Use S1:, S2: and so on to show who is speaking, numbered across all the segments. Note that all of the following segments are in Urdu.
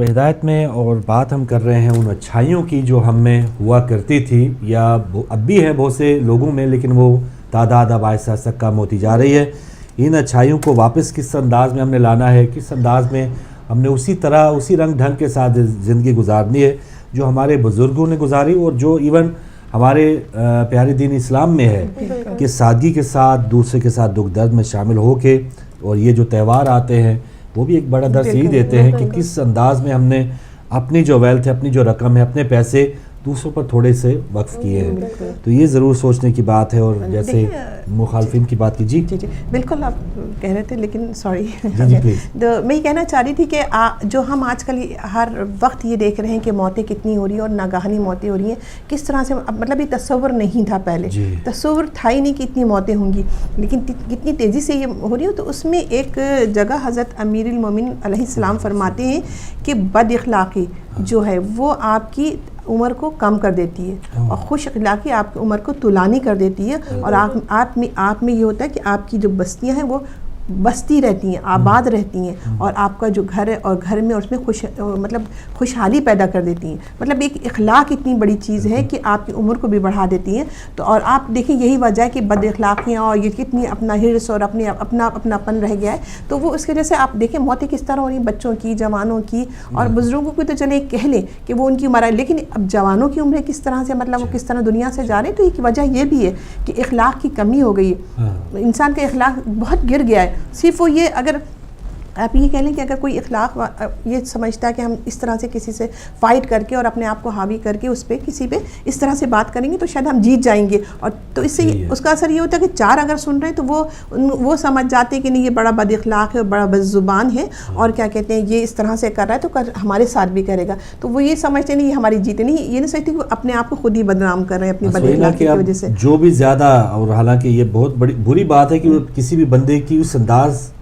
S1: ہدایت میں اور بات ہم کر رہے ہیں ان اچھائیوں کی جو ہم میں ہوا کرتی تھی یا اب بھی ہے بہت سے لوگوں میں، لیکن وہ تعداد اب آہستہ آہستہ کم ہوتی جا رہی ہے۔ ان اچھائیوں کو واپس کس انداز میں ہم نے لانا ہے، کس انداز میں ہم نے اسی طرح اسی رنگ ڈھنگ کے ساتھ زندگی گزارنی ہے جو ہمارے بزرگوں نے گزاری، اور جو ایون ہمارے پیارے دین اسلام میں ہے کہ سادگی کے ساتھ دوسرے کے ساتھ دکھ درد میں شامل ہو کے، اور یہ جو تہوار آتے ہیں وہ بھی ایک بڑا درس یہی دیتے ہیں کہ کس انداز میں ہم نے اپنی جو ویلتھ ہے، اپنی جو رقم ہے، اپنے پیسے دوسروں پر تھوڑے سے وقف کیے ہیں۔ تو یہ ضرور سوچنے کی بات ہے، اور جیسے مخالفین کی بات کی۔ جی
S2: بالکل آپ کہہ رہے تھے، لیکن سوری میں یہ کہنا چاہ رہی تھی کہ جو ہم آج کل ہر وقت یہ دیکھ رہے ہیں کہ موتیں کتنی ہو رہی ہیں اور ناگہانی موتیں ہو رہی ہیں، کس طرح سے مطلب یہ تصور نہیں تھا پہلے، تصور تھا ہی نہیں کہ اتنی موتیں ہوں گی، لیکن کتنی تیزی سے یہ ہو رہی ہے۔ تو اس میں ایک جگہ حضرت امیر المومنین علیہ السلام فرماتے ہیں کہ بد اخلاقی جو ہے وہ آپ کی عمر کو کم کر دیتی ہے، اور خوش اخلاقی آپ کی عمر کو طولانی کر دیتی ہے، اور آپ میں یہ ہوتا ہے کہ آپ کی جو بستیاں ہیں وہ بستی رہتی ہیں، آباد رہتی ہیں، اور آپ کا جو گھر ہے اور گھر میں اس میں مطلب خوشحالی پیدا کر دیتی ہیں۔ مطلب ایک اخلاق اتنی بڑی چیز ہے کہ آپ کی عمر کو بھی بڑھا دیتی ہیں۔ تو اور آپ دیکھیں یہی وجہ ہے کہ بد اخلاقیاں اور یہ کتنی اپنا ہرس اور اپنا پن رہ گیا ہے، تو وہ اس کی وجہ سے آپ دیکھیں موتیں کس طرح ہو رہی ہیں، بچوں کی، جوانوں کی، اور بزرگوں کی تو چلے کہہ لیں کہ وہ ان کی عمر ہے، لیکن اب جوانوں کی عمریں کس طرح سے مطلب وہ کس طرح دنیا سے جا رہے ہیں۔ تو ایک وجہ یہ بھی ہے کہ اخلاق کی کمی ہو گئی ہے، انسان کا اخلاق بہت گر گیا ہے۔ صرف وہ یہ اگر آپ یہ کہہ لیں کہ اگر کوئی اخلاق یہ سمجھتا ہے کہ ہم اس طرح سے کسی سے فائٹ کر کے اور اپنے آپ کو حاوی کر کے اس پہ کسی پہ اس طرح سے بات کریں گے تو شاید ہم جیت جائیں گے، اور تو اس سے اس کا اثر یہ ہوتا ہے کہ چار اگر سن رہے ہیں تو وہ سمجھ جاتے ہیں کہ نہیں یہ بڑا بد اخلاق ہے اور بڑا بد زبان ہے، اور کیا کہتے ہیں یہ اس طرح سے کر رہا ہے تو ہمارے ساتھ بھی کرے گا، تو وہ یہ سمجھتے نہیں یہ ہماری جیت نہیں، یہ نہیں سمجھتے کہ اپنے آپ کو خود ہی بدنام کر رہے ہیں اپنی بد اخلاقی کی وجہ سے۔
S1: جو بھی زیادہ، اور حالانکہ یہ بہت بری بات ہے کہ کسی بھی بندے کی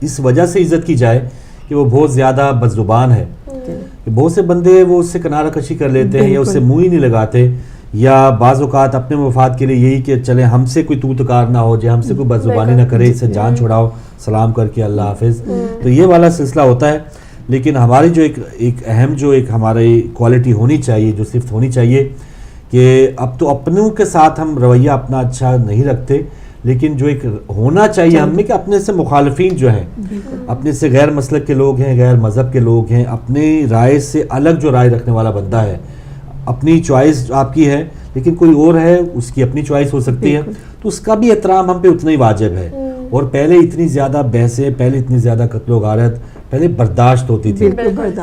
S1: اس وجہ سے عزت کی جائے کہ وہ بہت زیادہ بدزبان ہے، کہ بہت سے بندے وہ اس سے کنارہ کشی کر لیتے ہیں یا اس سے منہ ہی نہیں لگاتے، یا بعض اوقات اپنے مفاد کے لیے یہی کہ چلے ہم سے کوئی توتکار نہ ہو جائے، ہم سے کوئی بدزبانی نہ کرے، اس سے جان چھڑاؤ، سلام کر کے اللہ حافظ، تو یہ والا سلسلہ ہوتا ہے۔ لیکن ہماری جو ایک اہم جو ایک ہماری کوالٹی ہونی چاہیے، جو صفت ہونی چاہیے، کہ اب تو اپنوں کے ساتھ ہم رویہ اپنا اچھا نہیں رکھتے، لیکن جو ایک ہونا چاہیے ہم میں کہ اپنے سے مخالفین جو ہیں، اپنے سے غیر مسلک کے لوگ ہیں، غیر مذہب کے لوگ ہیں، اپنی رائے سے الگ جو رائے رکھنے والا بندہ ہے، اپنی چوائس آپ کی ہے لیکن کوئی اور ہے اس کی اپنی چوائس ہو سکتی ہے، تو اس کا بھی احترام ہم پہ اتنا ہی واجب ہے۔ اور پہلے اتنی زیادہ بحثیں، پہلے اتنی زیادہ قتل و غارت پہلے برداشت ہوتی تھی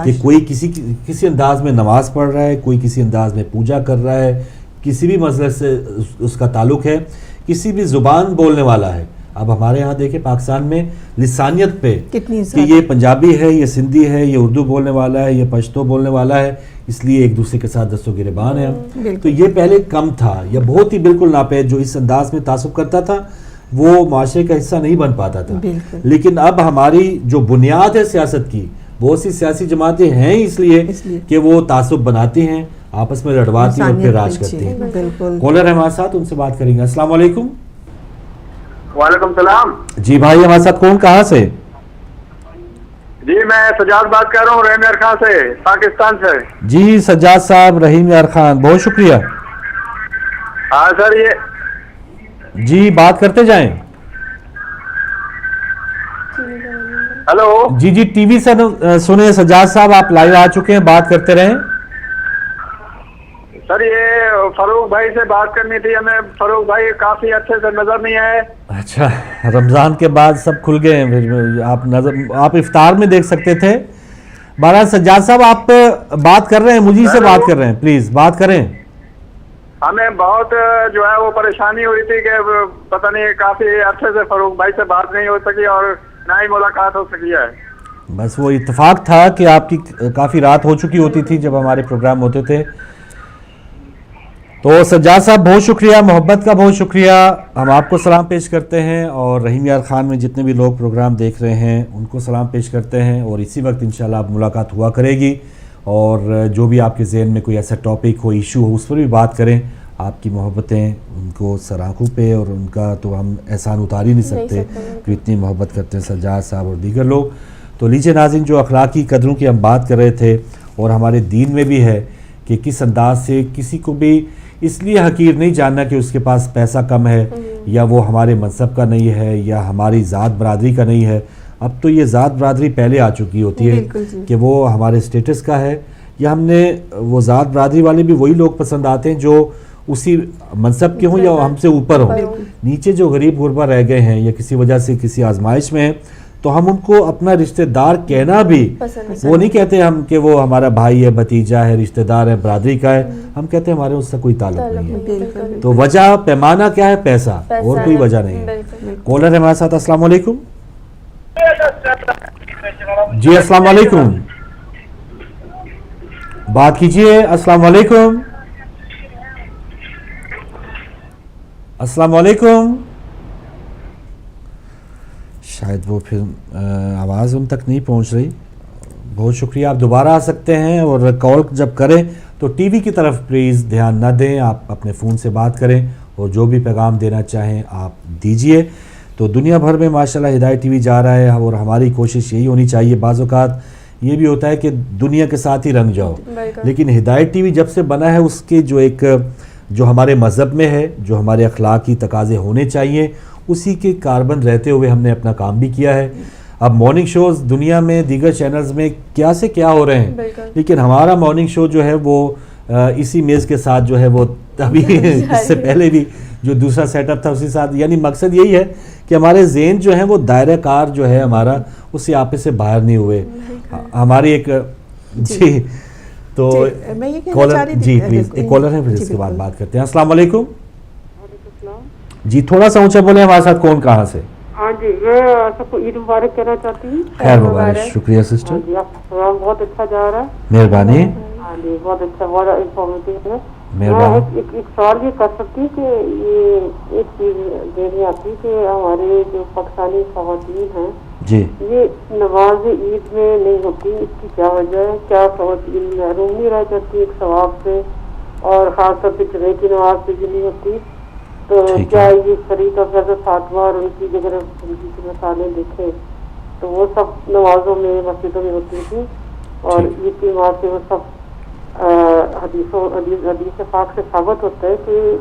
S1: کہ کوئی کسی انداز میں نماز پڑھ رہا ہے، کوئی کسی انداز میں پوجا کر رہا ہے، کسی بھی مذہب سے اس کا تعلق ہے، کسی بھی زبان بولنے والا ہے۔ اب ہمارے ہاں دیکھیں پاکستان میں لسانیت پہ کہ یہ پنجابی ہے، یہ سندھی ہے، یہ اردو بولنے والا ہے، یہ پشتو بولنے والا ہے، اس لیے ایک دوسرے کے ساتھ دستوں گریبان ہے ہم۔ تو یہ پہلے کم تھا، یا بہت ہی بالکل ناپید جو اس انداز میں تعصب کرتا تھا وہ معاشرے کا حصہ نہیں بن پاتا تھا۔ لیکن اب ہماری جو بنیاد ہے سیاست کی، بہت سی سیاسی جماعتیں ہیں اس لیے کہ وہ تعصب بناتی ہیں، آپس میں لڑواتی ہیں اور پھر راج کرتی ہیں۔ کالر ہے ہمارے ساتھ، ان سے بات کریں گے۔ السلام علیکم۔
S3: وعلیکم السلام۔
S1: جی بھائی ہمارے ساتھ کون، کہاں سے؟
S3: جی میں سجاد بات کر رہا ہوں رحیم یار خان سے، پاکستان سے۔
S1: جی سجاد صاحب، رحیم یار خان، بہت شکریہ۔
S3: ہاں سر، یہ
S1: جی بات کرتے جائیں۔
S3: ہلو
S1: جی ٹی وی سے سنیں سجاد صاحب، آپ لائیو آ چکے ہیں، بات کرتے رہیں۔
S3: سر یہ فاروق بھائی سے بات کرنی تھی ہمیں، فاروق بھائی کافی اچھے سے نظر نہیں آئے۔
S1: اچھا، رمضان کے بعد سب کھل گئے ہیں، آپ افطار میں دیکھ سکتے تھے۔ بہرحال سجاد صاحب آپ بات کر رہے ہیں، مجھے سے بات کر رہے ہیں، پلیز بات کریں۔
S3: ہمیں بہت جو ہے وہ پریشانی ہوئی تھی کہ پتہ نہیں کافی عرصے سے فاروق بھائی سے بات نہیں ہو سکی اور نہ ہی ملاقات ہو سکی ہے۔
S1: بس وہ اتفاق تھا کہ آپ کی کافی رات ہو چکی ہوتی تھی جب ہمارے پروگرام ہوتے تھے۔ تو سجاد صاحب بہت شکریہ، محبت کا بہت شکریہ، ہم آپ کو سلام پیش کرتے ہیں، اور رحیم یار خان میں جتنے بھی لوگ پروگرام دیکھ رہے ہیں ان کو سلام پیش کرتے ہیں، اور اسی وقت انشاءاللہ اب ملاقات ہوا کرے گی، اور جو بھی آپ کے ذہن میں کوئی ایسا ٹاپک ہو، ایشو ہو، اس پر بھی بات کریں۔ آپ کی محبتیں ان کو سراخوں پہ، اور ان کا تو ہم احسان اتار ہی نہیں سکتے کہ اتنی محبت کرتے ہیں سجاد صاحب اور دیگر لوگ۔ تو لیجیے ناظرین، جو اخلاقی قدروں کی ہم بات کر رہے تھے، اور ہمارے دین میں بھی ہے کہ کس انداز سے کسی کو بھی اس لیے حقیر نہیں جاننا کہ اس کے پاس پیسہ کم ہے یا وہ ہمارے منصب کا نہیں ہے یا ہماری ذات برادری کا نہیں ہے. اب تو یہ ذات برادری پہلے آ چکی ہوتی ہے کہ وہ ہمارے سٹیٹس کا ہے, یا ہم نے وہ ذات برادری والے بھی وہی لوگ پسند آتے ہیں جو اسی منصب کے ہوں یا ہم سے اوپر ہوں. نیچے جو غریب غربا رہ گئے ہیں یا کسی وجہ سے کسی آزمائش میں ہیں, تو ہم ان کو اپنا رشتہ دار کہنا بھی, وہ نہیں کہتے ہم کہ وہ ہمارا بھائی ہے, بھتیجا ہے, رشتہ دار ہے, برادری کا ہے, ہم کہتے ہیں ہمارے اس سے کوئی تعلق نہیں ہے. تو وجہ پیمانہ کیا ہے؟ پیسہ, اور کوئی وجہ نہیں ہے. کالر ہے ہمارے ساتھ. السلام علیکم. جی السلام علیکم, بات کیجئے. السلام علیکم. السلام علیکم. شاید وہ پھر آواز ان تک نہیں پہنچ رہی. بہت شکریہ, آپ دوبارہ آ سکتے ہیں, اور کال جب کریں تو ٹی وی کی طرف پلیز دھیان نہ دیں, آپ اپنے فون سے بات کریں اور جو بھی پیغام دینا چاہیں آپ دیجئے. تو دنیا بھر میں ماشاءاللہ ہدایت ٹی وی جا رہا ہے, اور ہماری کوشش یہی ہونی چاہیے. بعض اوقات یہ بھی ہوتا ہے کہ دنیا کے ساتھ ہی رنگ جاؤ, لیکن ہدایت ٹی وی جب سے بنا ہے اس کے جو ہمارے مذہب میں ہے, جو ہمارے اخلاقی تقاضے ہونے چاہیے, اسی کے کاربن رہتے ہوئے ہم نے اپنا کام بھی کیا ہے. اب مارننگ شوز دنیا میں دیگر چینلز میں کیا سے کیا ہو رہے ہیں, لیکن ہمارا مارننگ شو جو ہے وہ اسی میز کے ساتھ جو ہے وہ ابھی اس سے پہلے بھی جو دوسرا سیٹ اپ تھا اسی ساتھ, یعنی مقصد یہی ہے کہ ہمارے ذہن جو ہیں وہ دائرہ کار جو ہے ہمارا اسی آپے سے باہر نہیں ہوئے. ہماری ایک جی تو جی پلیز ایک کالر ہے, پھر اس کے بعد بات کرتے ہیں. السلام علیکم. جی تھوڑا سا اونچا بولیں. ہمارے ساتھ کون کہاں سے؟
S4: ہاں جی, میں سب کو عید مبارک کہنا چاہتی ہوں.
S1: خیر مبارک. شکریہ سسٹر.
S4: ہاں جی, آپ کا پروگرام بہت اچھا جا رہا ہے.
S1: مہربانی.
S4: ہاں جی, بہت اچھا, بہت انفارمیٹیو ہے.
S1: مہربانی.
S4: ایک سوال یہ کر سکتی کہ یہ ایک چیز دیکھنی آتی کہ ہمارے جو پاکستانی خواتین ہیں
S1: جی,
S4: یہ نماز عید میں نہیں ہوتی, اس کی کیا وجہ ہے؟ کیا خواتین محروم نہیں رہ جاتی ایک ثواب سے, اور خاص طور پہ جمعے کی نماز بھی نہیں ہوتی؟ تو کیا یہ شریعت اور حضرت فاطمہ اور ان کی اگر ان کی مثالیں دیکھیں تو وہ سب نمازوں میں مسجدوں میں ہوتی تھی, اور عید کی نماز سے وہ سب حدیث پاک سے ثابت ہوتا ہے کہ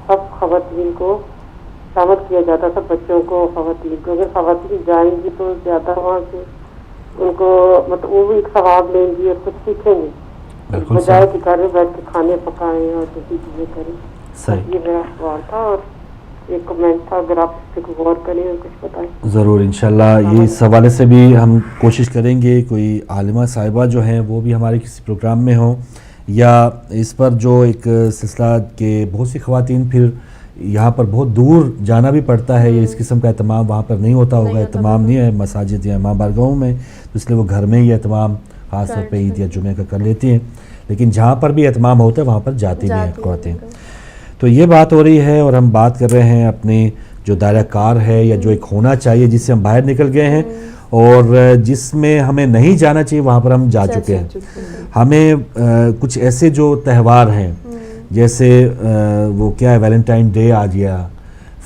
S4: سب خواتین کو شامل کیا جاتا, سب بچوں کو, خواتین کو. اگر خواتین جائیں گی تو زیادہ وہاں سے ان کو مطلب وہ بھی ایک ثواب لیں گی اور کچھ سیکھیں گے, بجائے کہ گھر میں بیٹھ کے کھانے پکائیں اور دوسری چیزیں کریں. یہ میرا سوال تھا, اور ایک کمنٹ تھا, اگر آپ اس پہ غور کریں اور کچھ بتائیں.
S1: ضرور انشاءاللہ. یہ اس حوالے سے بھی ہم کوشش کریں گے کوئی عالمہ صاحبہ جو ہیں وہ بھی ہمارے کسی پروگرام میں ہوں, یا اس پر جو ایک سلسلہ کہ بہت سی خواتین پھر یہاں پر بہت دور جانا بھی پڑتا ہے, یا اس قسم کا اہتمام وہاں پر نہیں ہوتا ہوگا, اہتمام نہیں ہے مساجد یا امام بارگاہوں میں, تو اس لیے وہ گھر میں ہی اہتمام خاص طور پہ عید یا جمعہ کا کر لیتی ہیں, لیکن جہاں پر بھی اہتمام ہوتا ہے وہاں پر جاتی بھی ہیں خواتین. تو یہ بات ہو رہی ہے, اور ہم بات کر رہے ہیں اپنی جو دائرہ کار ہے یا جو ایک ہونا چاہیے جس سے ہم باہر نکل گئے ہیں, اور جس میں ہمیں نہیں جانا چاہیے وہاں پر ہم جا چکے ہیں. ہمیں کچھ ایسے جو تہوار ہیں جیسے وہ کیا ہے, ویلنٹائن ڈے آ گیا,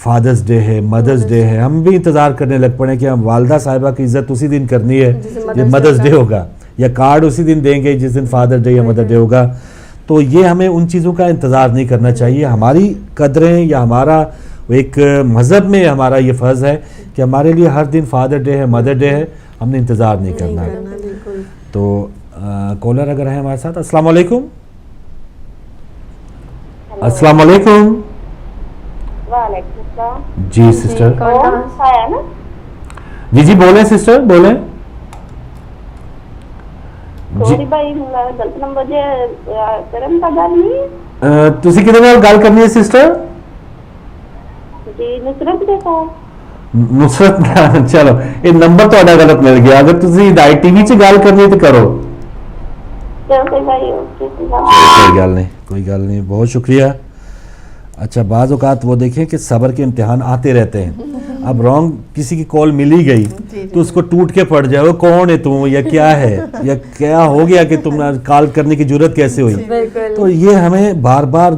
S1: فادرز ڈے ہے, مدرز ڈے ہے, ہم بھی انتظار کرنے لگ پڑے کہ ہم والدہ صاحبہ کی عزت اسی دن کرنی ہے یہ مدرز ڈے ہوگا, یا کارڈ اسی دن دیں گے جس دن فادر ڈے یا مدر ڈے ہوگا. تو یہ ہمیں ان چیزوں کا انتظار نہیں کرنا چاہیے. ہماری قدریں یا ہمارا ایک مذہب میں ہمارا یہ فرض ہے کہ ہمارے لیے ہر دن فادر ڈے ہے, مدر ڈے ہے, ہم نے انتظار نہیں کرنا. تو کالر اگر ہے ہمارے ساتھ. السلام علیکم. السلام علیکم.
S5: وعلیکم السلام.
S1: جی سسٹر. جی جی بولیں سسٹر, بولیں. ਤੁਸੀਂ ਕਿਹਦੇ ਨਾਲ ਗੱਲ ਕਰਨੀ ਹੈ ਸਿਸਟਰ?
S5: ਜੀ ਨੁਸਰਤ ਦੇ ਕੋਲ.
S1: ਨੁਸਰਤ, ਚਲੋ ਇਹ ਨੰਬਰ ਤੁਹਾਡਾ ਗਲਤ ਮਿਲ ਗਿਆ. ਅਗਰ ਤੁਸੀਂ ਹਦਾਇਤ ਟੀਵੀ 'ਚ ਗੱਲ ਕਰਨੀ ਤਾਂ ਕਰੋ. کوئی گل نہیں, بہت شکریہ. اچھا, بعض اوقات وہ دیکھیں کہ صبر کے امتحان آتے رہتے ہیں. اب رانگ کسی کی کال ملی گئی تو اس کو ٹوٹ کے پڑ جائے, وہ کون ہے تم, یا کیا ہے, یا کیا ہو گیا کہ تم کال کرنے کی جرت کیسے ہوئی. تو یہ ہمیں بار بار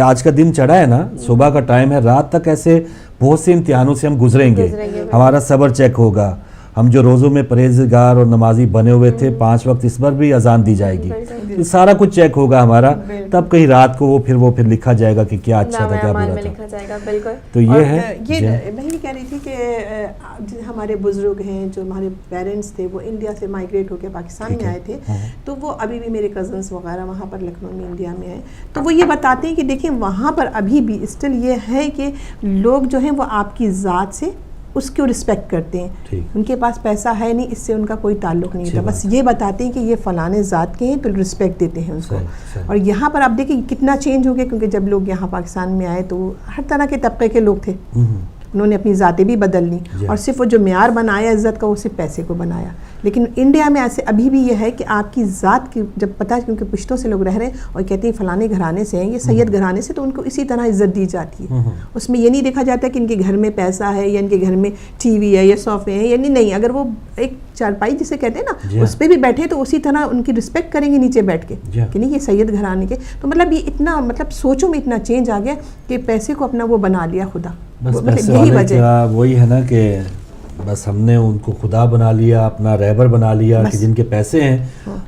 S1: آج کا دن چڑھا ہے نا, صبح کا ٹائم ہے, رات تک ایسے بہت سے امتحانوں سے ہم گزریں گے. ہمارا صبر چیک ہوگا, ہم جو روزوں میں پرہیزگار اور نمازی بنے ہوئے تھے 5 وقت اس پر بھی اذان دی جائے گی, یہ سارا کچھ چیک ہوگا ہمارا, تب کہیں رات کو وہ پھر لکھا جائے گا کہ کیا اچھا تھا کیا برا تھا. تو یہ ہے,
S2: میں یہ کہہ رہی تھی کہ ہمارے بزرگ ہیں جو ہمارے پیرنٹس تھے وہ انڈیا سے مائگریٹ ہو کے پاکستان میں آئے تھے, تو وہ ابھی بھی میرے کزنس وغیرہ وہاں پر لکھنؤ میں انڈیا میں ہیں, تو وہ یہ بتاتے ہیں کہ دیکھیں وہاں پر ابھی بھی اسٹل یہ ہے کہ لوگ جو ہیں وہ آپ کی ذات سے اس کو رسپیکٹ کرتے ہیں, ان کے پاس پیسہ ہے نہیں اس سے ان کا کوئی تعلق نہیں ہوتا, بس یہ بتاتے ہیں کہ یہ فلانے ذات کے ہیں تو رسپیکٹ دیتے ہیں اس کو. اور یہاں پر آپ دیکھیں کتنا چینج ہو گیا, کیونکہ جب لوگ یہاں پاکستان میں آئے تو ہر طرح کے طبقے کے لوگ تھے, انہوں نے اپنی ذاتیں بھی بدل لی, اور صرف وہ جو معیار بنایا عزت کا وہ صرف پیسے کو بنایا. لیکن انڈیا میں ایسے ابھی بھی یہ ہے کہ آپ کی ذات کی جب پتہ, کیونکہ پشتوں سے لوگ رہ رہے ہیں اور کہتے ہیں فلانے گھرانے سے ہیں, یہ سید گھرانے سے, تو ان کو اسی طرح عزت دی جاتی ہے. اس میں یہ نہیں دیکھا جاتا کہ ان کے گھر میں پیسہ ہے یا ان کے گھر میں ٹی وی ہے یا صوفے ہیں, یعنی نہیں, اگر وہ ایک چارپائی جسے کہتے ہیں نا اس پہ بھی بیٹھے تو اسی طرح ان کی رسپیکٹ کریں گے نیچے بیٹھ کے, کہ نہیں یہ سید گھرانے کے. تو مطلب یہ اتنا مطلب سوچوں میں اتنا چینج آ گیا کہ پیسے کو اپنا وہ بنا لیا خدا.
S1: بس یہی وجہ وہی ہے نا کہ بس ہم نے ان کو خدا بنا لیا, اپنا رہبر بنا لیا, کہ جن کے پیسے ہیں,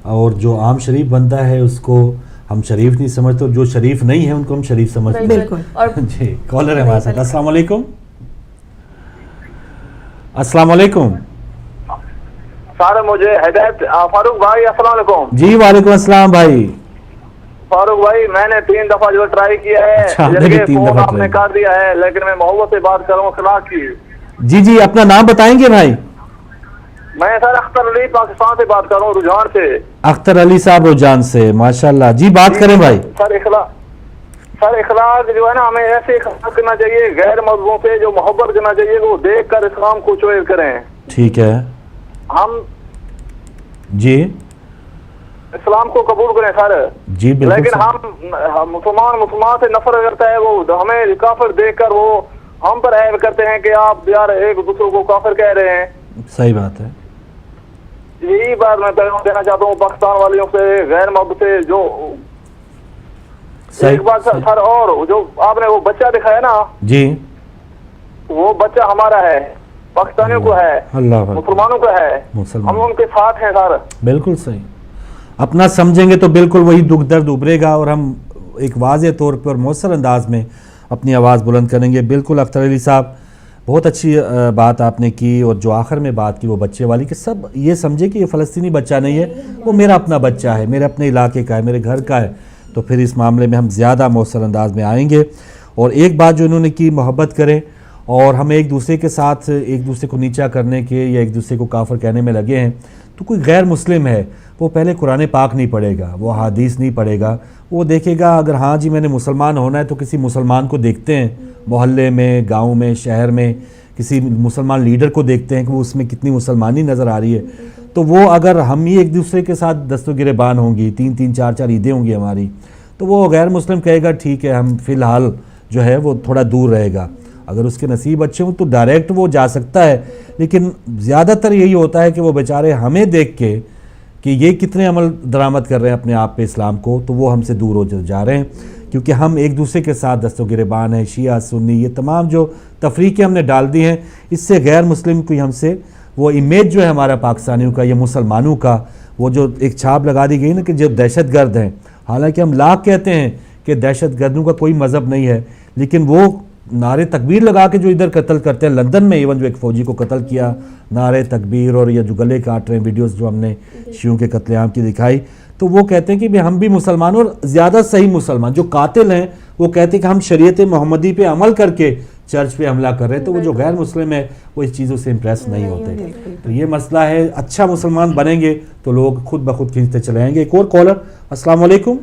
S1: اور جو عام شریف بنتا ہے اس کو ہم شریف نہیں سمجھتے, اور جو شریف نہیں ہے ان کو ہم شریف سمجھتے ہیں. بالکل. جی کالر ہے ہمارے ساتھ. السلام علیکم. السلام علیکم
S3: سر, مجھے ہدایت فاروق بھائی السلام علیکم.
S1: جی وعلیکم السلام بھائی.
S3: فاروق بھائی میں نے 3 دفعہ جو ٹرائی کیا ہے, فون آپ نے کر دیا ہے, لیکن میں محبت سے بات کروں اخلاق کی.
S1: جی اپنا نام بتائیں گے بھائی؟
S3: میں سر اختر علی پاکستان سے بات کر رہا ہوں, رجحان سے.
S1: اختر علی صاحب رجحان سے, ماشاءاللہ. جی بات کریں بھائی.
S3: سر اخلاق جو ہے نا, ہمیں ایسے اخلاق کرنا چاہیے, غیر مذہبوں سے جو محبت کرنا چاہیے وہ دیکھ کر اسلام کو چوئز کریں.
S1: ٹھیک ہے.
S3: ہم
S1: جی
S3: اسلام کو قبول کریں سر.
S1: جی بالکل.
S3: لیکن ہم مسلمان سے نفرت کرتا ہے, وہ ہمیں کافر دیکھ کر وہ ہم پر عیب کرتے ہیں کہ آپ یار ایک دوسرے کو کافر کہہ رہے ہیں.
S1: صحیح بات ہے.
S3: یہی بات میں کہنا چاہتا ہوں پاکستان والیوں سے, غیر محبت سے. جو ایک بات سر, اور جو آپ نے وہ بچہ دکھایا نا,
S1: جی
S3: وہ بچہ ہمارا ہے, پاکستانیوں کو ہے, مسلمانوں کا ہے, ہم ان کے ساتھ ہیں سر. بالکل
S1: صحیح. اپنا سمجھیں گے تو بالکل وہی دکھ درد ابھرے گا, اور ہم ایک واضح طور پر اور مؤثر انداز میں اپنی آواز بلند کریں گے. بالکل اختر علی صاحب, بہت اچھی بات آپ نے کی, اور جو آخر میں بات کی وہ بچے والی, کہ سب یہ سمجھے کہ یہ فلسطینی بچہ نہیں ہے, وہ میرا اپنا بچہ ہے, میرے اپنے علاقے کا ہے, میرے گھر کا ہے. تو پھر اس معاملے میں ہم زیادہ مؤثر انداز میں آئیں گے. اور ایک بات جو انہوں نے کی, محبت کریں, اور ہم ایک دوسرے کے ساتھ ایک دوسرے کو نیچا کرنے کے یا ایک دوسرے کو کافر کہنے میں لگے ہیں, تو کوئی غیر مسلم ہے وہ پہلے قرآن پاک نہیں پڑھے گا, وہ حدیث نہیں پڑھے گا, وہ دیکھے گا اگر ہاں جی میں نے مسلمان ہونا ہے تو کسی مسلمان کو دیکھتے ہیں محلے میں, گاؤں میں, شہر میں, کسی مسلمان لیڈر کو دیکھتے ہیں کہ وہ اس میں کتنی مسلمانی نظر آ رہی ہے. تو وہ اگر ہم ہی ایک دوسرے کے ساتھ دست و گریبان ہوں گی, 3 4 عیدیں ہوں گی ہماری, تو وہ غیر مسلم کہے گا ٹھیک ہے ہم فی الحال جو ہے وہ تھوڑا دور رہے گا. اگر اس کے نصیب اچھے ہوں تو ڈائریکٹ وہ جا سکتا ہے, لیکن زیادہ تر یہی ہوتا ہے کہ وہ بیچارے ہمیں دیکھ کے کہ یہ کتنے عمل درآمد کر رہے ہیں اپنے آپ پہ اسلام کو, تو وہ ہم سے دور ہو جا رہے ہیں, کیونکہ ہم ایک دوسرے کے ساتھ دست و گریبان ہیں. شیعہ سنی یہ تمام جو تفریقیں ہم نے ڈال دی ہیں, اس سے غیر مسلم کوئی ہم سے وہ امیج جو ہے ہمارا پاکستانیوں کا یا مسلمانوں کا, وہ جو ایک چھاپ لگا دی گئی نا کہ جو دہشت گرد ہیں, حالانکہ ہم لاکھ کہتے ہیں کہ دہشت گردوں کا کوئی مذہب نہیں ہے, لیکن وہ نعرے تکبیر لگا کے جو ادھر قتل کرتے ہیں, لندن میں ایون جو ایک فوجی کو قتل کیا, نعرے تکبیر اور یا جو گلے کاٹ رہے ہیں, ویڈیوز جو ہم نے شیعوں کے قتل عام کی دکھائی, تو وہ کہتے ہیں کہ ہم بھی مسلمان, اور زیادہ صحیح مسلمان جو قاتل ہیں وہ کہتے ہیں کہ ہم شریعت محمدی پہ عمل کر کے چرچ پہ حملہ کر رہے ہیں. تو وہ جو غیر مسلم ہے وہ اس چیزوں سے امپریس نہیں ہوتے. تو یہ مسئلہ ہے, اچھا مسلمان بنیں گے تو لوگ خود بخود کھینچتے چلے آئیں گے. ایک اور کالر. السلام علیکم.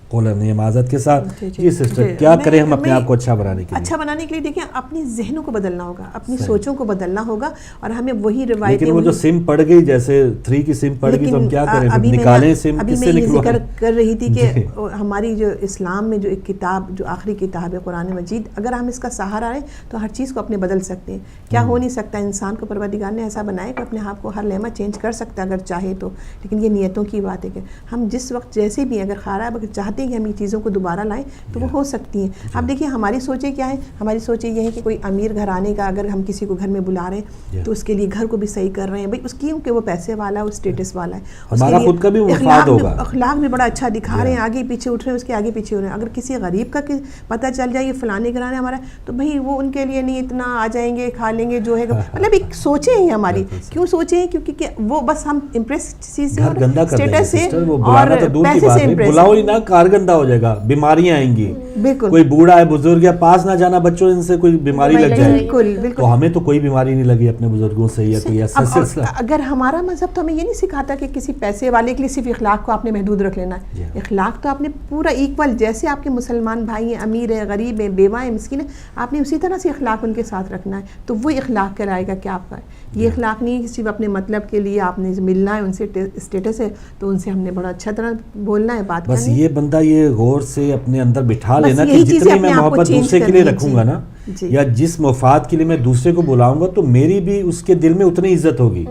S1: کالر نہیں معذرت کے ساتھ. جی سسٹر, کیا کریں ہم اپنے آپ کو اچھا بنانے کے لیے؟
S2: اچھا بنانے کے لیے دیکھیں اپنی ذہنوں کو بدلنا ہوگا, اپنی سوچوں کو بدلنا ہوگا, اور ہمیں وہی روایتیں.
S1: لیکن وہ جو سم پڑ گئی, جیسے 3 کی سم پڑ گئی, تو ہم کیا کریں, نکالیں سم, کس سے نکلوائیں؟
S2: ذکر کر رہی تھی کہ ہماری جو اسلام میں جو ایک کتاب, جو آخری کتاب ہے قرآن مجید, اگر ہم اس کا سہارا لیں تو ہر چیز کو اپنے بدل سکتے ہیں. کیا ہو نہیں سکتا, انسان کو پروردگار نے ایسا بنایا کہ اپنے آپ کو ہر لمحہ چینج کر سکتا ہے اگر چاہے تو, لیکن یہ نیتوں کی بات ہے کہ ہم جس وقت جیسے بھی اگر خراب اگر چاہتے چاہتے ہیں کہ ہم یہ چیزوں کو دوبارہ لائیں تو وہ ہو سکتی ہیں. اب دیکھیے ہماری سوچیں کیا ہے, ہماری سوچیں یہ ہے کہ کوئی امیر گھرانے کا اگر ہم کسی کو گھر میں بلا رہے ہیں تو اس کے لیے گھر کو بھی صحیح کر رہے ہیں, بھائی اس کی کہ وہ پیسے والا ہے, وہ اسٹیٹس والا ہے,
S1: ہمارا خود کا بھی مفاد ہوگا,
S2: اخلاق بھی بڑا اچھا دکھا رہے ہیں, آگے پیچھے اٹھ رہے ہیں, اس کے آگے پیچھے ہو رہے ہیں. اگر کسی غریب کا پتہ چل جائے یہ فلانے گھرانے ہمارا, تو بھائی وہ ان کے لیے نہیں اتنا آ جائیں گے, کھا لیں گے جو ہے, مطلب ایک سوچیں ہیں ہماری. کیوں سوچیں ہیں؟ کیونکہ وہ بس ہم امپریس چیز سے اور اسٹیٹس سے اور پیسے سے امپریس,
S1: بلاؤ ہی نہ, کار گندا ہو جائے گا, بیماریاں آئیں گی,
S2: بالکل
S1: کوئی بوڑھا ہے بزرگ یا پاس نہ جانا بچوں ان سے کوئی بیماری لگ جائے,
S2: بالکل بالکل.
S1: تو ہمیں تو کوئی بیماری نہیں لگی اپنے بزرگوں سے یا کوئی ایسا سلسلہ.
S2: اگر ہمارا مذہب تو ہمیں یہ نہیں سکھاتا کہ کسی پیسے والے کے لیے صرف اخلاق کو آپ نے محدود رکھ لینا ہے. اخلاق تو آپ نے پورا ایکول, جیسے آپ کے مسلمان بھائی ہیں, امیر ہیں, غریب ہیں, بیوہ ہیں, مسکین ہیں, آپ نے اسی طرح سے اخلاق ان کے ساتھ رکھنا ہے. تو وہ اخلاق کہلائے گا کہ آپ کا یہ اخلاق نہیں ہے صرف اپنے مطلب کے لیے آپ نے ملنا ہے ان سے, اسٹیٹس ہے تو ان سے ہم نے بڑا اچھا طرح بولنا ہے, بات
S1: بس
S2: کرنی.
S1: یہ بندہ یہ غور سے اپنے اندر بٹھا لینا کہ جتنی میں محبت دوسرے کے لیے رکھوں گا نا, یا جس مفاد کے لیے میں دوسرے کو بلاؤں گا, تو میری بھی اس کے دل میں اتنی عزت ہوگی.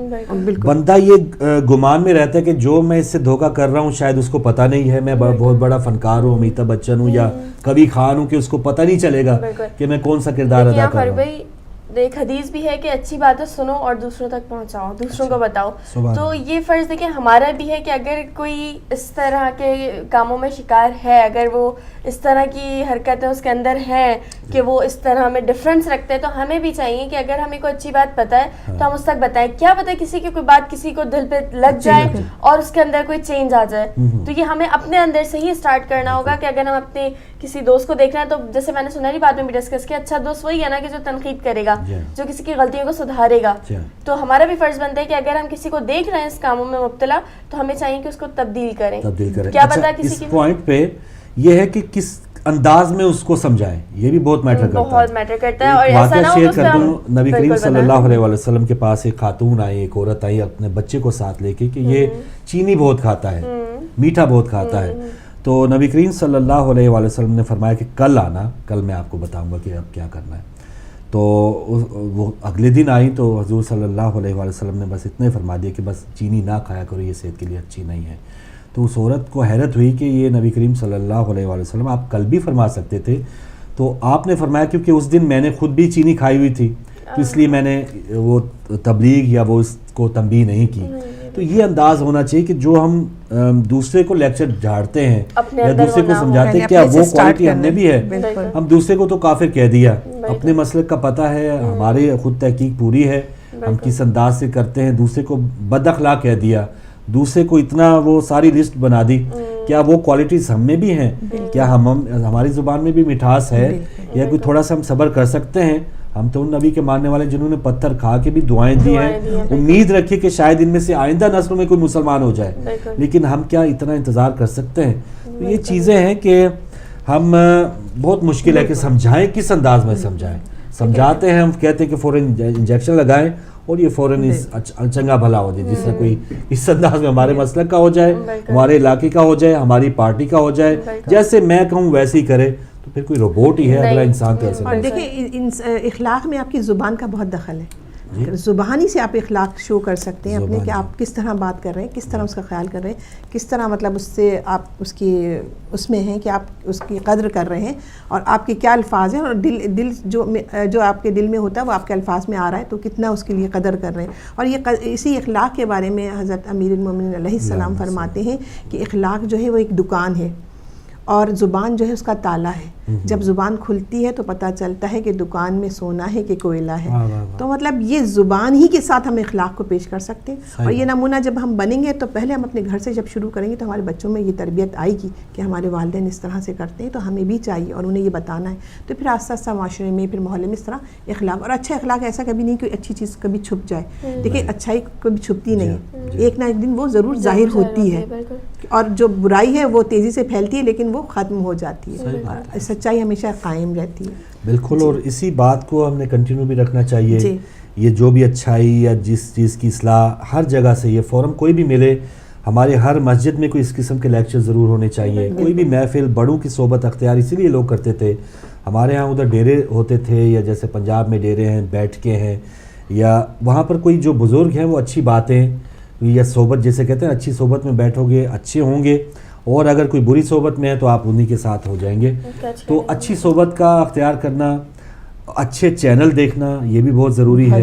S1: بندہ یہ گمان میں رہتا ہے کہ جو میں اس سے دھوکہ کر رہا ہوں شاید اس کو پتہ نہیں ہے, میں بہت بڑا فنکار ہوں, امیتابھ بچن ہوں یا کبھی خان ہوں, کہ اس کو پتہ نہیں چلے گا کہ میں کون سا کردار ادا کر رہا ہوں.
S6: ایک حدیث بھی ہے کہ اچھی باتیں سنو اور دوسروں تک پہنچاؤ, دوسروں کو بتاؤ. تو یہ فرض دیکھیں ہمارا بھی ہے کہ اگر کوئی اس طرح کے کاموں میں شکار ہے, اگر وہ اس طرح کی حرکتیں اس کے اندر ہیں کہ وہ اس طرح میں ڈفرینس رکھتے ہیں, تو ہمیں بھی چاہیے کہ اگر ہمیں کوئی اچھی بات پتہ ہے تو ہم اس تک بتائیں. کیا پتہ کسی کی کوئی بات کسی کو دل پہ لگ جائے اور اس کے اندر کوئی چینج آ جائے. تو یہ ہمیں اپنے اندر سے ہی اسٹارٹ کرنا ہوگا کہ اگر ہم اپنے کسی دوست کو دیکھ رہے ہیں, تو جیسے میں نے سنہری بات میں بھی ڈسکس کیا, اچھا دوست وہی ہے نا کہ جو تنقید کرے گا, جو کسی کی غلطیوں کو سدھارے گا. تو ہمارا بھی فرض بنتا ہے کہ اگر ہم کسی کو دیکھ رہے ہیں اس کاموں میں مبتلا, تو ہمیں چاہیے کہ اس کو تبدیل کریں. کیا پتہ کسی کی,
S1: اس پوائنٹ پہ یہ ہے کہ کس انداز میں اس کو سمجھائیں, یہ بھی بہت میٹر کرتا ہے.
S6: بہت میٹر کرتا ہے. اور ایسا نہ ہو
S1: شیئر کر دوں, نبی کریم صلی اللہ علیہ وسلم کے پاس ایک خاتون آئی, ایک عورت آئی اپنے بچے کو ساتھ لے کے کہ یہ چینی بہت کھاتا ہے, میٹھا بہت کھاتا ہے. تو نبی کریم صلی اللہ علیہ وسلم نے فرمایا کہ کل آنا, کل میں آپ کو بتاؤں گا کہ اب کیا کرنا ہے. تو وہ اگلے دن آئی تو حضور صلی اللہ علیہ وسلم نے بس اتنا ہی فرما دیا کہ بس چینی نہ کھایا کرو, یہ صحت کے لیے اچھی نہیں ہے. تو اس عورت کو حیرت ہوئی کہ یہ نبی کریم صلی اللہ علیہ وسلم آپ کل بھی فرما سکتے تھے. تو آپ نے فرمایا کیونکہ اس دن میں نے خود بھی چینی کھائی ہوئی تھی, تو اس لیے میں نے وہ تبلیغ یا وہ اس کو تنبیہ نہیں کی. تو یہ انداز ہونا چاہیے کہ جو ہم دوسرے کو لیکچر جھاڑتے ہیں یا دوسرے کو سمجھاتے ہیں, کیا وہ کوالٹی ہم نے بھی ہے. ہم دوسرے کو تو کافر کہہ دیا, اپنے مسلک کا پتہ ہے, ہمارے خود تحقیق پوری ہے, ہم کس انداز سے کرتے ہیں. دوسرے کو بد اخلاق کہہ دیا, دوسرے کو اتنا وہ ساری لسٹ بنا دی. کیا وہ کوالٹیز ہم میں بھی ہیں؟ کیا ہماری زبان میں بھی مٹھاس ہے, یا کوئی تھوڑا سا ہم صبر کر سکتے ہیں؟ ہم تو ان نبی کے ماننے والے جنہوں نے پتھر کھا کے بھی دعائیں دی ہیں, امید رکھیے کہ شاید ان میں سے آئندہ نسلوں میں کوئی مسلمان ہو جائے, لیکن ہم کیا اتنا انتظار کر سکتے ہیں؟ تو یہ چیزیں ہیں کہ ہم بہت مشکل ہے کہ سمجھائیں, کس انداز میں سمجھائیں. سمجھاتے ہیں, ہم کہتے ہیں کہ فوراً انجیکشن لگائیں اور یہ فوراً چنگا بھلا ہو جائے, جس سے کوئی اس انداز میں ہمارے مسلک کا ہو جائے, ہمارے علاقے کا ہو جائے, ہماری پارٹی کا ہو جائے, جیسے میں کہوں ویسے ہی کرے. تو پھر کوئی روبوٹ ہی ہے, اگلا انسان تو ایسے.
S2: اور دیکھیں اخلاق میں آپ کی زبان کا بہت دخل ہے. زبانی سے آپ اخلاق شو کر سکتے ہیں اپنے, کہ آپ کس طرح بات کر رہے ہیں, کس طرح اس کا خیال کر رہے ہیں, کس طرح مطلب اس سے آپ اس میں ہیں کہ آپ اس کی قدر کر رہے ہیں, اور آپ کے کیا الفاظ ہیں, اور دل جو آپ کے دل میں ہوتا ہے وہ آپ کے الفاظ میں آ رہا ہے, تو کتنا اس کے لیے قدر کر رہے ہیں. اور یہ اسی اخلاق کے بارے میں حضرت امیر المومنین علیہ السلام فرماتے ہیں کہ اخلاق جو ہے وہ ایک دکان ہے, اور زبان جو ہے اس کا تالا ہے. جب زبان کھلتی ہے تو پتہ چلتا ہے کہ دکان میں سونا ہے کہ کوئلہ ہے. تو مطلب یہ زبان ہی کے ساتھ ہم اخلاق کو پیش کر سکتے ہیں. اور یہ نمونہ جب ہم بنیں گے تو پہلے ہم اپنے گھر سے جب شروع کریں گے تو ہمارے بچوں میں یہ تربیت آئے گی کہ ہمارے والدین اس طرح سے کرتے ہیں, تو ہمیں بھی چاہیے اور انہیں یہ بتانا ہے. تو پھر آہستہ آہستہ معاشرے میں, پھر محلے میں اس طرح اخلاق. اور اچھا اخلاق ایسا کبھی نہیں کہ اچھی چیز کبھی چھپ جائے. دیکھیں اچھائی کبھی چھپتی نہیں ہے, ایک نہ ایک دن وہ ضرور ظاہر ہوتی ہے, اور جو برائی ہے وہ تیزی سے پھیلتی ہے لیکن وہ ختم ہو جاتی ہے. سچائی ہمیشہ قائم رہتی ہے.
S1: بالکل. اور اسی بات کو ہم نے کنٹینیو بھی رکھنا چاہیے. یہ جو بھی اچھائی یا جس چیز کی اصلاح ہر جگہ سے, یہ فورم کوئی بھی ملے, ہمارے ہر مسجد میں کوئی اس قسم کے لیکچر ضرور ہونے چاہیے. کوئی بھی محفل, بڑوں کی صحبت اختیار اسی لیے لوگ کرتے تھے. ہمارے ہاں ادھر ڈیرے ہوتے تھے, یا جیسے پنجاب میں ڈیرے ہیں, بیٹھ کے ہیں, یا وہاں پر کوئی جو بزرگ ہیں وہ اچھی باتیں یہ صحبت جیسے کہتے ہیں اچھی صحبت میں بیٹھو گے اچھے ہوں گے, اور اگر کوئی بری صحبت میں ہے تو آپ انہی کے ساتھ ہو جائیں گے. تو اچھی صحبت کا اختیار کرنا, اچھے چینل دیکھنا یہ بھی بہت ضروری ہے.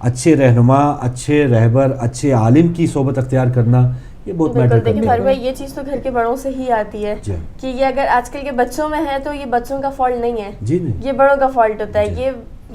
S1: اچھے رہنما, اچھے رہبر, اچھے عالم کی صحبت اختیار کرنا یہ بہت میٹر کرتا ہے.
S6: دیکھیں بھائی یہ چیز تو گھر کے بڑوں سے ہی آتی ہے کہ یہ اگر آج کل کے بچوں میں ہے تو یہ بچوں کا فالٹ نہیں ہے, یہ بڑوں کا فالٹ ہوتا ہے. یہ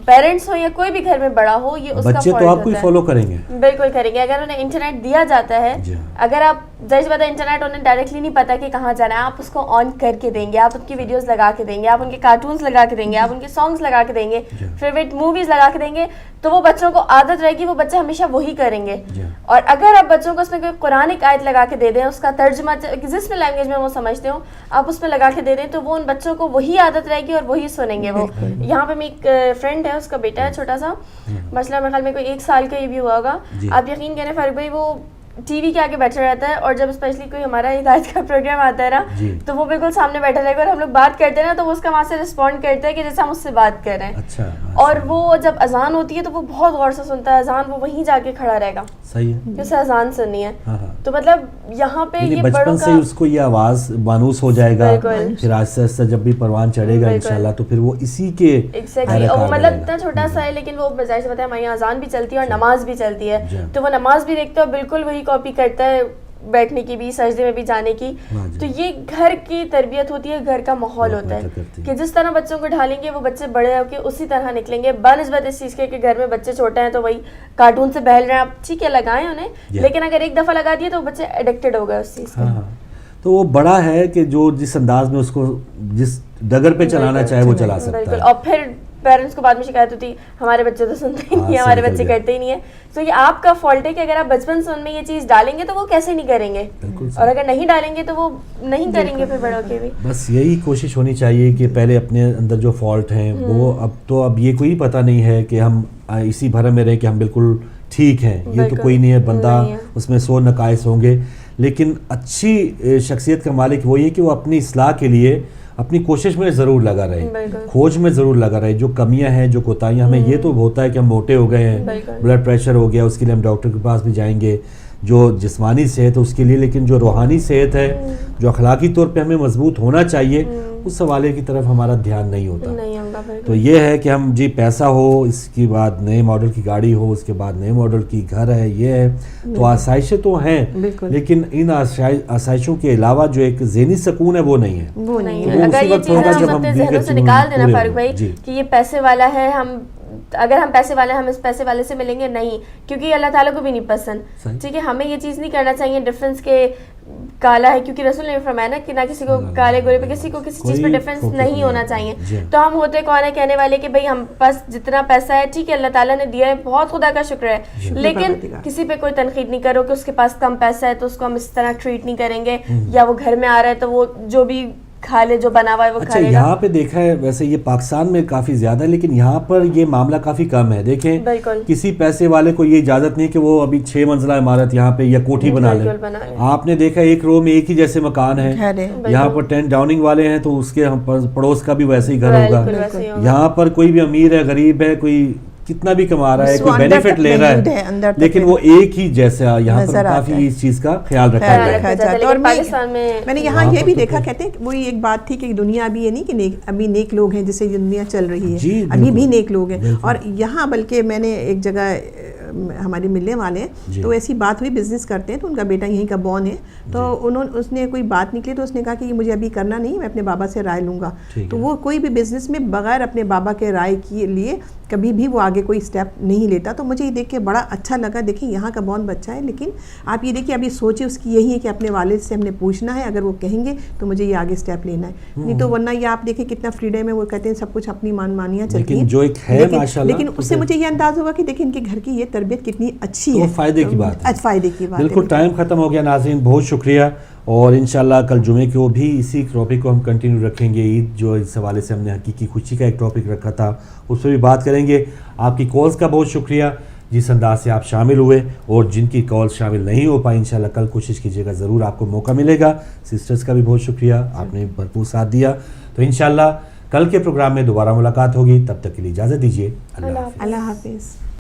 S6: پیرنٹس ہو یا کوئی بھی گھر میں بڑا ہو, یہ اس کا
S1: بچے تو آپ کو فالو کریں گے,
S6: بالکل کریں گے. اگر انہیں انٹرنیٹ دیا جاتا ہے, اگر آپ ظاہر سی بات ہے انٹرنیٹ انہیں ڈائریکٹلی نہیں پتا کہ کہاں جانا ہے, آپ اس کو آن کر کے دیں گے, آپ ان کی ویڈیوز لگا کے دیں گے, آپ ان کے کارٹونز لگا کے دیں گے, آپ ان کے سانگز لگا کے دیں گے, فیوریٹ موویز لگا کے دیں گے, تو وہ بچوں کو عادت رہے گی, وہ بچے ہمیشہ وہی کریں گے. اور اگر آپ بچوں کو اس میں کوئی قرآن کی آیت لگا کے دے دیں, اس کا ترجمہ جس میں لینگویج میں وہ سمجھتے ہوں آپ اس میں لگا کے دے دیں, تو وہ ان بچوں کو وہی عادت رہے گی اور وہی سنیں گے. وہ یہاں پہ میری ایک فرینڈ ہے, اس کا بیٹا ہے چھوٹا سا, مسئلہ میرے خیال میں کوئی 1 سال کا یہ بھی ہوا ہوگا. آپ یقین کریں فاروق بھائی, وہ ٹی وی کے آگے بیٹھا رہتا ہے, اور جب اسپیشلی کوئی ہمارا ہدایت کا پروگرام آتا ہے نا تو وہ بالکل سامنے بیٹھا رہے گا, اور ہم لوگ بات کرتے ہیں نا تو وہ اس کا وہاں سے رسپونڈ کرتا ہے کہ جیسے ہم اس سے بات کر رہے ہیں. اور وہ جب اذان ہوتی ہے تو وہ بہت غور سے سنتا ہے اذان, وہ وہیں جا کے کھڑا رہے گا,
S1: صحیح ہے,
S6: کہ اسے اذان سننی ہے. تو مطلب یہاں پہ یہ
S1: بچپن سے اس کو یہ آواز مانوس ہو جائے گا, پھر آہستہ آہستہ جب بھی پروان چڑھے گا انشاءاللہ تو پھر وہ اسی کے
S6: مطلب اتنا چھوٹا سا ہے, لیکن وہ بظاہر سے پتہ ہے ہماری اذان بھی چلتی ہے اور نماز بھی چلتی ہے, تو وہ نماز بھی دیکھتا ہے اور بالکل وہی کاپی کرتا ہے, بیٹھنے کی بھی, سجدے میں بھی جانے کی. تو یہ گھر کی تربیت ہوتی ہے, گھر کا ماحول ہوتا ہے کہ جس طرح بچوں کو ڈھالیں گے وہ بچے بڑے ہو کے اسی طرح نکلیں گے. بنسبت اس چیز کے کہ گھر میں بچے چھوٹے ہیں تو وہی کارٹون سے بہل رہے ہیں, آپ ٹھیک ہے لگائیں انہیں, لیکن اگر ایک دفعہ لگا دیے تو بچے ایڈکٹڈ ہو گئے اس چیز سے.
S1: تو وہ بڑا ہے کہ جو جس انداز میں اس کو جس ڈگر پہ چلانا چاہے وہ چلا سکتا ہے.
S6: اور پھر پیرنٹس کو بعد میں شکایت ہوتی ہمارے بچے تو سنتے ہی نہیں ہیں, ہمارے بچے کرتے ہی نہیں ہیں. تو یہ آپ کا فالٹ ہے کہ اگر آپ بچپن سے ان میں یہ چیز ڈالیں گے تو وہ کیسے نہیں کریں گے, اور اگر نہیں ڈالیں گے تو وہ نہیں کریں گے پھر بڑوں کے بھی.
S1: بس یہی کوشش ہونی چاہیے کہ پہلے اپنے اندر جو فالٹ ہیں وہ اب یہ کوئی پتہ نہیں ہے کہ ہم اسی بھرم میں رہے کہ ہم بالکل ٹھیک ہیں, یہ تو کوئی نہیں ہے, بندہ اس میں 100 نقائص ہوں گے, لیکن اچھی شخصیت کا مالک وہی ہے کہ وہ اپنی اصلاح کے لیے اپنی کوشش میں ضرور لگا رہے, کھوج میں ضرور لگا رہے. جو کمیاں ہیں, جو کوتاہیاں, ہمیں یہ تو ہوتا ہے کہ ہم موٹے ہو گئے ہیں, بلڈ پریشر ہو گیا, اس کے لیے ہم ڈاکٹر کے پاس بھی جائیں گے, جو جسمانی صحت ہے اس کے لیے, لیکن جو روحانی صحت ہے, جو اخلاقی طور پہ ہمیں مضبوط ہونا چاہیے, اس حوالے کی طرف ہمارا دھیان نہیں ہوتا. تو یہ ہے کہ ہم جی پیسہ ہو, اس کے بعد نئے ماڈل کی گاڑی ہو, اس کے بعد نئے ماڈل کی گھر ہے, یہ ہے, تو آسائشیں تو ہیں, لیکن ان آسائشوں کے علاوہ جو ایک ذہنی سکون ہے وہ نہیں ہے.
S6: اگر یہ چیز ہم اپنے ذہنوں سے نکال دینا فاروق بھائی کہ یہ پیسے والا ہے, ہم اگر ہم پیسے والے ہم اس پیسے والے سے ملیں گے, نہیں, کیونکہ اللہ تعالیٰ کو بھی نہیں پسند. ٹھیک ہے, ہمیں یہ چیز نہیں کرنا چاہیے ڈفرینس کے کالا ہے, کیونکہ رسول نے فرمایا نا کہ نہ کسی کو کالے گورے پہ کسی کو کسی چیز پہ ڈفرینس نہیں ہونا چاہیے. تو ہم ہوتے کون ہے کہنے والے کہ بھائی ہم پاس جتنا پیسہ ہے ٹھیک ہے اللہ تعالیٰ نے دیا ہے, بہت خدا کا شکر ہے, لیکن کسی پہ کوئی تنقید نہیں کرو کہ اس کے پاس کم پیسہ ہے تو اس کو ہم اس طرح ٹریٹ نہیں کریں گے, یا وہ گھر میں آ رہا ہے تو وہ جو بھی کھا لے, جو بنا ہوا ہے وہ کھا لے گا.
S1: یہاں پہ دیکھا ہے ویسے یہ پاکستان میں کافی زیادہ ہے, لیکن یہاں پر یہ معاملہ کافی کم ہے. دیکھیں کسی پیسے والے کو یہ اجازت نہیں کہ وہ ابھی 6 منزلہ عمارت یہاں پہ یا کوٹھی بنا لے. آپ نے دیکھا ایک رو میں ایک ہی جیسے مکان ہے, یہاں پر 10 ڈاؤننگ والے ہیں تو اس کے پڑوس کا بھی ویسے ہی گھر ہوگا. یہاں پر کوئی بھی امیر ہے, غریب ہے, کوئی کتنا بھی کما رہا ہے, کوئی بینیفٹ لے رہا ہے, لیکن وہ ایک ہی جیسا. یہاں پر کافی اس چیز کا خیال رکھا جاتا ہے.
S2: اور میں نے یہاں یہ بھی دیکھا, کہتے ہیں وہی ایک بات تھی کہ دنیا ابھی یہ نہیں کہ ابھی نیک لوگ ہیں جسے یہ دنیا چل رہی ہے, ابھی بھی نیک لوگ ہیں. اور یہاں بلکہ میں نے ایک جگہ ہمارے ملنے والے ہیں تو ایسی بات ہوئی, بزنس کرتے ہیں تو ان کا بیٹا یہیں کا بورن ہے, تو اس نے کوئی بات نکلی تو اس نے کہا کہ یہ مجھے ابھی کرنا نہیں, میں اپنے بابا سے رائے لوں گا. تو وہ کوئی بھی بزنس میں بغیر اپنے بابا کے رائے کے لیے کبھی بھی وہ آگے کوئی اسٹیپ نہیں لیتا. تو مجھے یہ دیکھ کے بڑا اچھا لگا. دیکھیں یہاں کا بورن بچہ ہے, لیکن آپ یہ دیکھیے ابھی سوچیں اس کی یہی ہے کہ اپنے والد سے ہم نے پوچھنا ہے, اگر وہ کہیں گے تو مجھے یہ آگے اسٹیپ لینا ہے, نہیں تو ورنہ یہ آپ دیکھیں کتنا فریڈم ہے, وہ کہتے ہیں سب کچھ اپنی مانیاں چلتی ہیں, لیکن اس سے مجھے یہ انداز ہوگا کہ دیکھیں ان کے گھر کی یہ تربیت کتنی اچھی ہے,
S1: فائدے کی بات ہے.
S2: فائدے کی بات.
S1: بالکل ٹائم ختم ہو گیا ناظرین, بہت شکریہ, اور انشاءاللہ کل جمعے کو بھی اسی ٹاپک کو ہم کنٹینیو رکھیں گے. عید جو اس حوالے سے ہم نے حقیقی خوشی کا ایک ٹاپک رکھا تھا اس پہ بھی بات کریں گے. آپ کی کالز کا بہت شکریہ جس انداز سے آپ شامل ہوئے, اور جن کی کالز شامل نہیں ہو پائی انشاءاللہ کل کوشش کیجیے گا, ضرور آپ کو موقع ملے گا. سسٹرز کا بھی بہت شکریہ, آپ نے بھرپور ساتھ دیا. تو انشاءاللہ کل کے پروگرام میں دوبارہ ملاقات ہوگی, تب تک کے لیے اجازت دیجیے. اللہ حافظ.